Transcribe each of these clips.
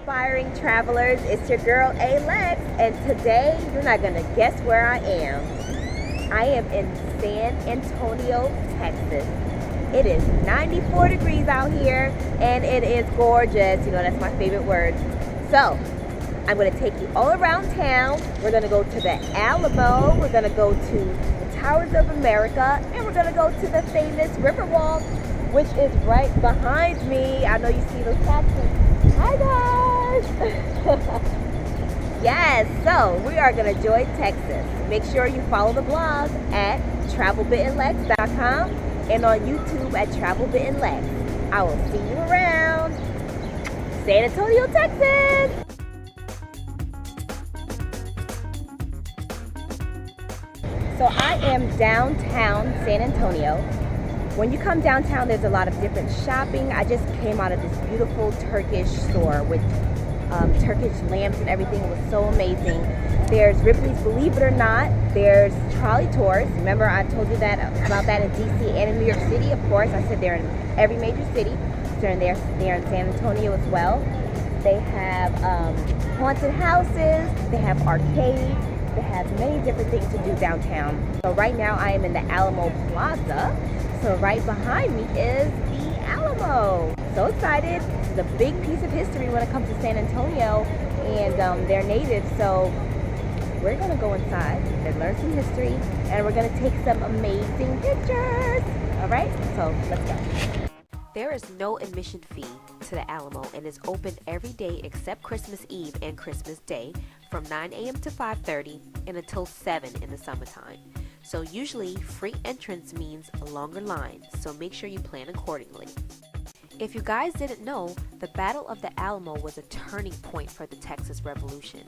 Inspiring travelers, it's your girl Alex, and today you're not gonna guess where I am. I am in San Antonio, Texas. It is 94 degrees out here and it is gorgeous. You know, that's my favorite word. So I'm gonna take you all around town. We're gonna go to the Alamo, we're gonna go to the Towers of America, and we're gonna go to the famous Riverwalk, which is right behind me. I know you see those taxis. Hi guys! Yes, so we are gonna enjoy Texas. Make sure you follow the blog at travelbitandlex.com and on YouTube at travelbitandlex. I will see you around San Antonio, Texas! So I am downtown San Antonio. When you come downtown, there's a lot of different shopping. I just came out of this beautiful Turkish store with Turkish lamps and everything. It was so amazing. There's Ripley's Believe It or Not. There's trolley tours. Remember I told you that about that in DC and in New York City, of course. I said they're in every major city. They're in San Antonio as well. They have haunted houses. They have arcades. They have many different things to do downtown. So right now I am in the Alamo Plaza. So right behind me is the Alamo. So excited. This is a big piece of history when it comes to San Antonio, and they're native. So we're gonna go inside and learn some history, and we're gonna take some amazing pictures. All right, so let's go. There is no admission fee to the Alamo and is open every day except Christmas Eve and Christmas Day from 9 a.m. to 5:30 and until 7 in the summertime. So usually free entrance means a longer line, so make sure you plan accordingly. If you guys didn't know, the Battle of the Alamo was a turning point for the Texas Revolution.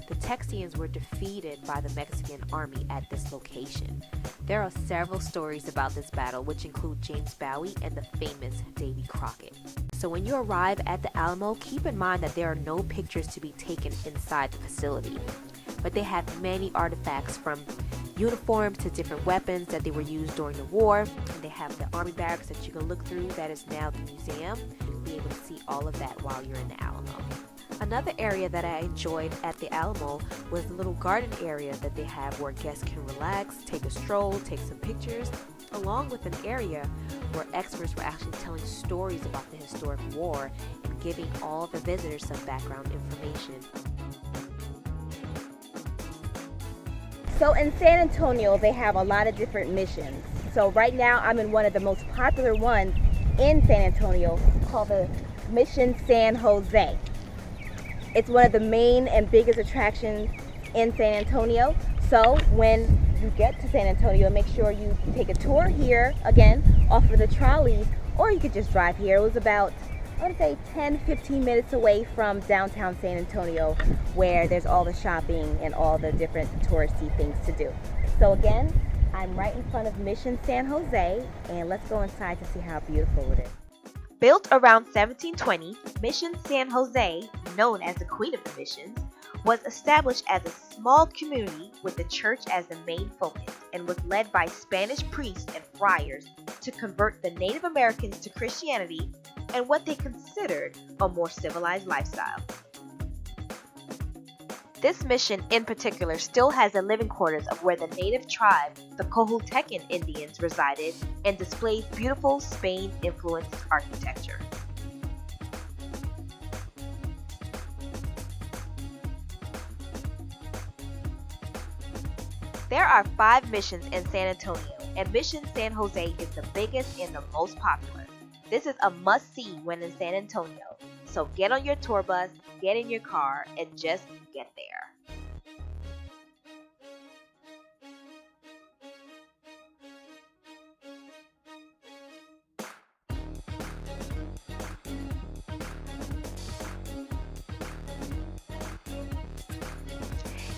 The Texians were defeated by the Mexican army at this location. There are several stories about this battle, which include James Bowie and the famous Davy Crockett. So when you arrive at the Alamo, keep in mind that there are no pictures to be taken inside the facility. But they have many artifacts from uniforms to different weapons that they were used during the war. And they have the army barracks that you can look through that is now the museum. You'll be able to see all of that while you're in the Alamo. Another area that I enjoyed at the Alamo was the little garden area that they have where guests can relax, take a stroll, take some pictures, along with an area where experts were actually telling stories about the historic war and giving all the visitors some background information. So in San Antonio, they have a lot of different missions. So right now, I'm in one of the most popular ones in San Antonio called the Mission San Jose. It's one of the main and biggest attractions in San Antonio. So when you get to San Antonio, make sure you take a tour here, again, off of the trolleys, or you could just drive here. It was about, I want to say 10-15 minutes away from downtown San Antonio, where there's all the shopping and all the different touristy things to do. So again, I'm right in front of Mission San Jose, and let's go inside to see how beautiful it is. Built around 1720, Mission San Jose, known as the Queen of the Missions, was established as a small community with the church as the main focus and was led by Spanish priests and friars to convert the Native Americans to Christianity and what they considered a more civilized lifestyle. This mission in particular still has the living quarters of where the native tribe, the Cojutecan Indians, resided and displays beautiful Spain-influenced architecture. There are 5 missions in San Antonio, and Mission San Jose is the biggest and the most popular. This is a must-see when in San Antonio, so get on your tour bus, get in your car, and just get there.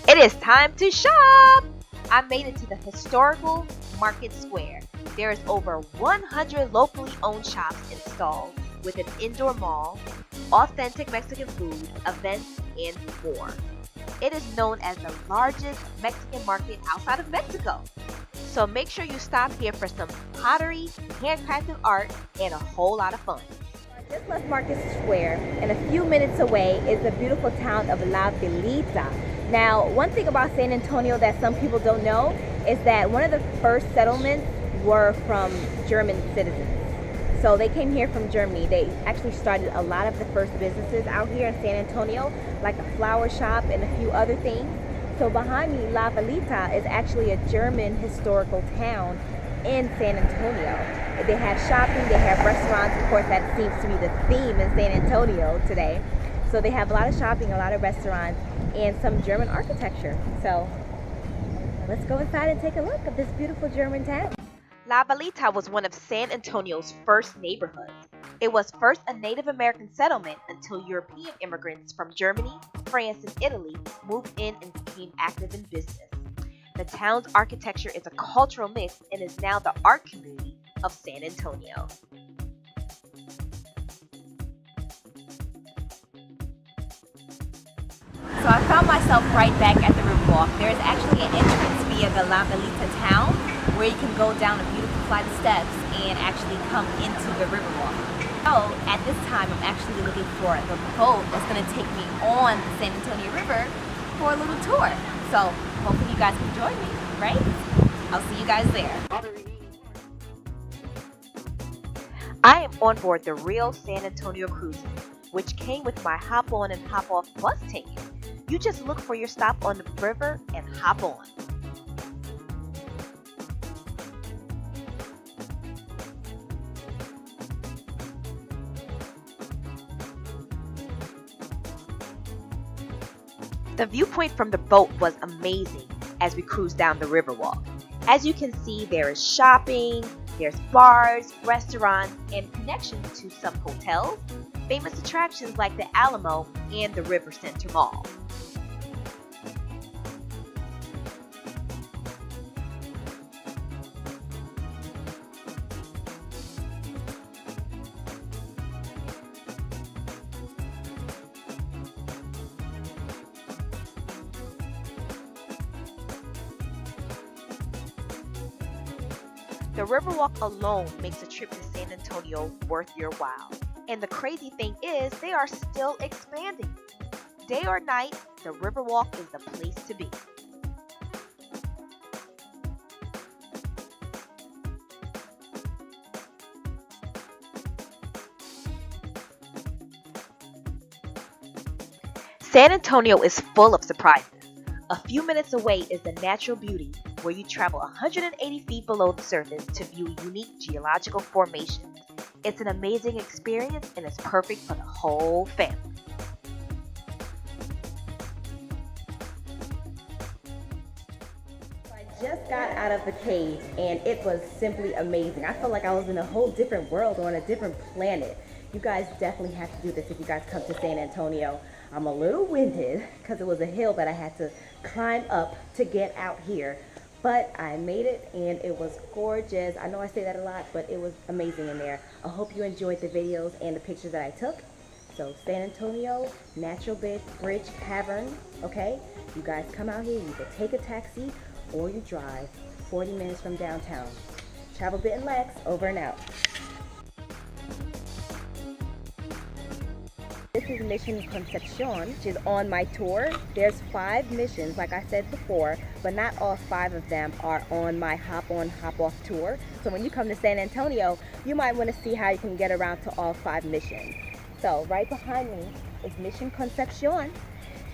It is time to shop! I made it to the historical Market Square. There is over 100 locally owned shops installed with an indoor mall, authentic Mexican food, events, and more. It is known as the largest Mexican market outside of Mexico. So make sure you stop here for some pottery, handcrafted art, and a whole lot of fun. Just left Market Square, and a few minutes away is the beautiful town of La Villita. Now, one thing about San Antonio that some people don't know is that one of the first settlements were from German citizens. So they came here from Germany. They actually started a lot of the first businesses out here in San Antonio, like a flower shop and a few other things. So behind me, La Villita is actually a German historical town in San Antonio. They have shopping, they have restaurants. Of course, that seems to be the theme in San Antonio today. So they have a lot of shopping, a lot of restaurants, and some German architecture. So let's go inside and take a look at this beautiful German town. La Villita was one of San Antonio's first neighborhoods. It was first a Native American settlement until European immigrants from Germany, France, and Italy moved in and became active in business. The town's architecture is a cultural mix and is now the art community of San Antonio. So I found myself right back at the Riverwalk. There is actually an entrance via the La Villita town where you can go down a beautiful flight of steps and actually come into the Riverwalk. So at this time, I'm actually looking for the boat that's going to take me on the San Antonio River for a little tour. So hopefully you guys can join me, right? I'll see you guys there. I am on board the Real San Antonio Cruise, which came with my hop on and hop off bus ticket. You just look for your stop on the river and hop on. The viewpoint from the boat was amazing as we cruised down the Riverwalk. As you can see, there is shopping, there's bars, restaurants, and connections to some hotels, famous attractions like the Alamo and the River Center Mall. The Riverwalk alone makes a trip to San Antonio worth your while. And the crazy thing is, they are still expanding. Day or night, the Riverwalk is the place to be. San Antonio is full of surprises. A few minutes away is the natural beauty where you travel 180 feet below the surface to view unique geological formations. It's an amazing experience and it's perfect for the whole family. I just got out of the cave and it was simply amazing. I felt like I was in a whole different world, on a different planet. You guys definitely have to do this if you guys come to San Antonio. I'm a little winded because it was a hill that I had to climb up to get out here. But I made it and it was gorgeous. I know I say that a lot, but it was amazing in there. I hope you enjoyed the videos and the pictures that I took. So San Antonio, Natural Bridge Caverns, okay? You guys come out here, you can take a taxi or you drive 40 minutes from downtown. Travel Bit and Lex, over and out. This is Mission Concepcion, which is on my tour. There's 5 missions, like I said before, but not all 5 of them are on my hop on, hop off tour. So when you come to San Antonio, you might want to see how you can get around to all 5 missions. So right behind me is Mission Concepcion,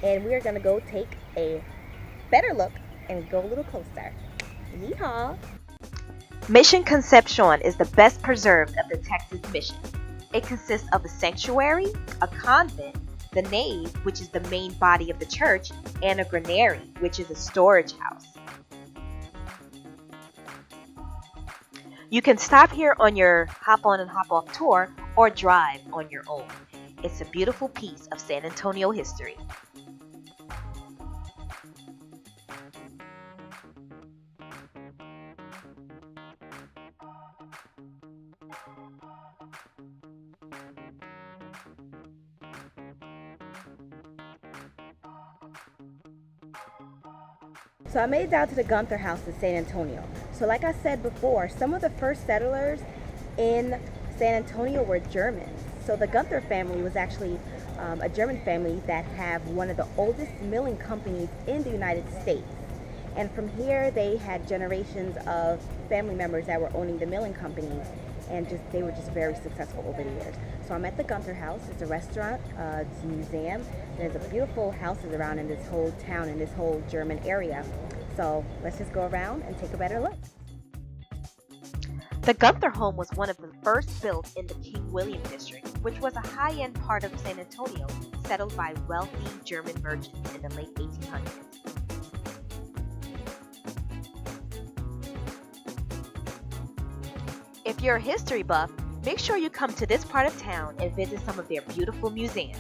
and we're gonna go take a better look and go a little closer. Yeehaw! Mission Concepcion is the best preserved of the Texas missions. It consists of a sanctuary, a convent, the nave, which is the main body of the church, and a granary, which is a storage house. You can stop here on your hop on and hop off tour or drive on your own. It's a beautiful piece of San Antonio history. So I made it down to the Gunther House in San Antonio. So like I said before, some of the first settlers in San Antonio were Germans. So the Gunther family was actually a German family that have one of the oldest milling companies in the United States. And from here, they had generations of family members that were owning the milling companies, and they were just very successful over the years. So I'm at the Gunther House. It's a restaurant, it's a museum. There's a beautiful houses around in this whole town, in this whole German area. So let's just go around and take a better look. The Gunther home was one of the first built in the King William district, which was a high-end part of San Antonio, settled by wealthy German merchants in the late 1800s. If you're a history buff, make sure you come to this part of town and visit some of their beautiful museums.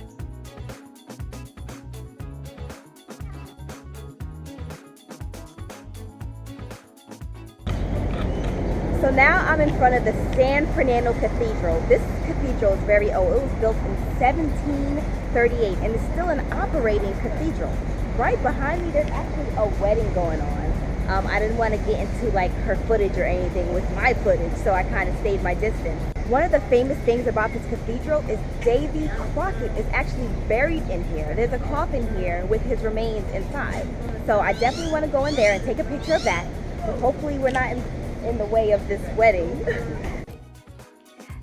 So now I'm in front of the San Fernando Cathedral. This cathedral is very old. It was built in 1738 and it's still an operating cathedral. Right behind me, there's actually a wedding going on. I didn't want to get into like her footage or anything with my footage, so I kind of stayed my distance. One of the famous things about this cathedral is Davy Crockett is actually buried in here. There's a coffin here with his remains inside. So I definitely want to go in there and take a picture of that. But hopefully we're not in the way of this wedding.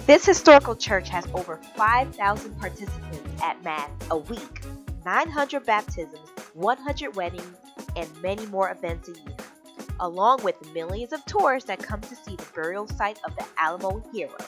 This historical church has over 5,000 participants at Mass a week, 900 baptisms, 100 weddings, and many more events a year, along with millions of tourists that come to see the burial site of the Alamo heroes.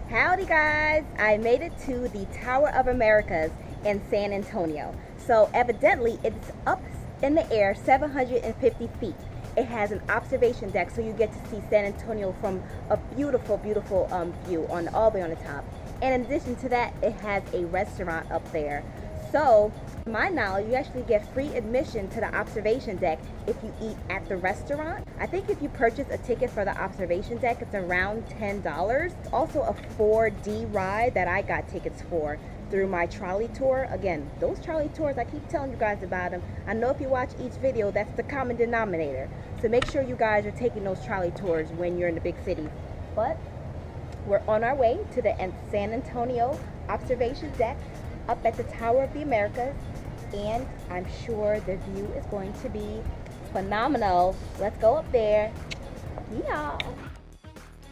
Howdy guys, I made it to the Tower of Americas in San Antonio. So evidently it's up in the air 750 feet. It has an observation deck, so you get to see San Antonio from a beautiful, beautiful view on all the way on the top. And in addition to that, it has a restaurant up there. So, to my knowledge, you actually get free admission to the observation deck if you eat at the restaurant. I think if you purchase a ticket for the observation deck, it's around $10. Also a 4D ride that I got tickets for through my trolley tour. Again, those trolley tours, I keep telling you guys about them. I know if you watch each video, that's the common denominator. So make sure you guys are taking those trolley tours when you're in the big cities. But we're on our way to the San Antonio observation deck up at the Tower of the Americas, and I'm sure the view is going to be phenomenal. Let's go up there. Yeah.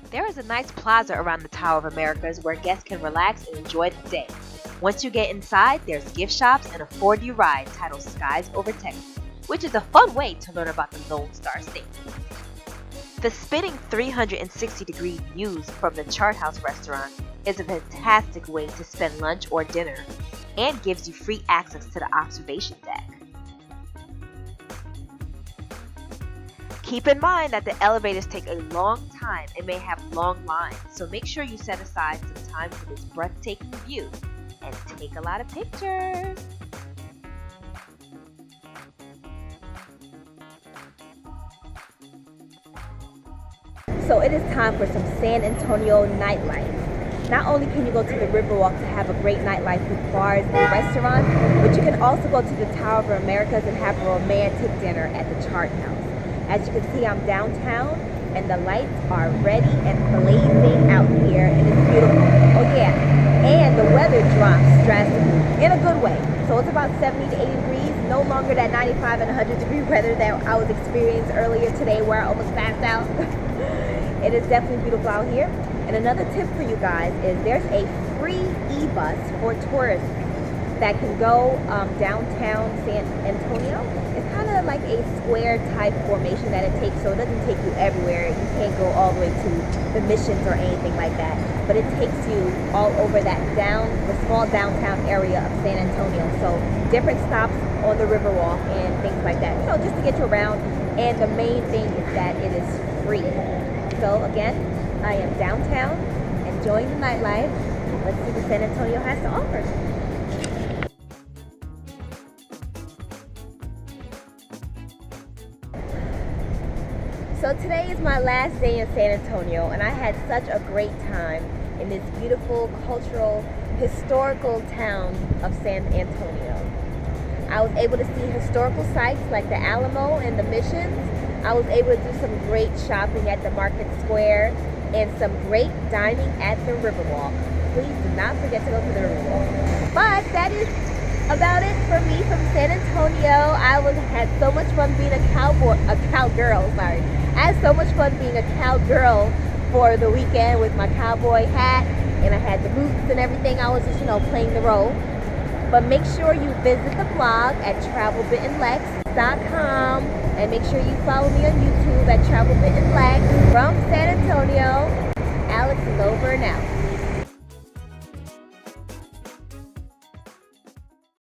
There is a nice plaza around the Tower of Americas where guests can relax and enjoy the day. Once you get inside, there's gift shops and a 4D ride titled Skies Over Texas, which is a fun way to learn about the Lone Star State. The spinning 360-degree views from the Chart House restaurant is a fantastic way to spend lunch or dinner and gives you free access to the observation deck. Keep in mind that the elevators take a long time and may have long lines, so make sure you set aside some time for this breathtaking view and take a lot of pictures. So it is time for some San Antonio nightlife. Not only can you go to the Riverwalk to have a great nightlife with bars and restaurants, but you can also go to the Tower of Americas and have a romantic dinner at the Chart House. As you can see, I'm downtown and the lights are ready and blazing out here and it's beautiful. Oh yeah, and the weather drops drastically in a good way. So it's about 70 to 80 degrees, no longer that 95 and 100 degree weather that I was experiencing earlier today where I almost passed out. It is definitely beautiful out here. And another tip for you guys is there's a free e-bus for tourists that can go downtown San Antonio. It's kind of like a square type formation that it takes, so it doesn't take you everywhere. You can't go all the way to the Missions or anything like that, but it takes you all over that the small downtown area of San Antonio. So different stops on the Riverwalk and things like that, you know, just to get you around. And the main thing is that it is free. So again, I am downtown, enjoying the nightlife. Let's see what San Antonio has to offer. So today is my last day in San Antonio, and I had such a great time in this beautiful, cultural, historical town of San Antonio. I was able to see historical sites like the Alamo and the Missions. I was able to do some great shopping at the Market Square and some great dining at the Riverwalk. Please do not forget to go to the Riverwalk. But that is about it for me from San Antonio. I had so much fun being a cowgirl. I had so much fun being a cowgirl for the weekend with my cowboy hat, and I had the boots and everything. I was just, playing the role. But make sure you visit the blog at travelbitandlex.com, and make sure you follow me on YouTube at travelbitandlex. From San Antonio, Alex is over and out.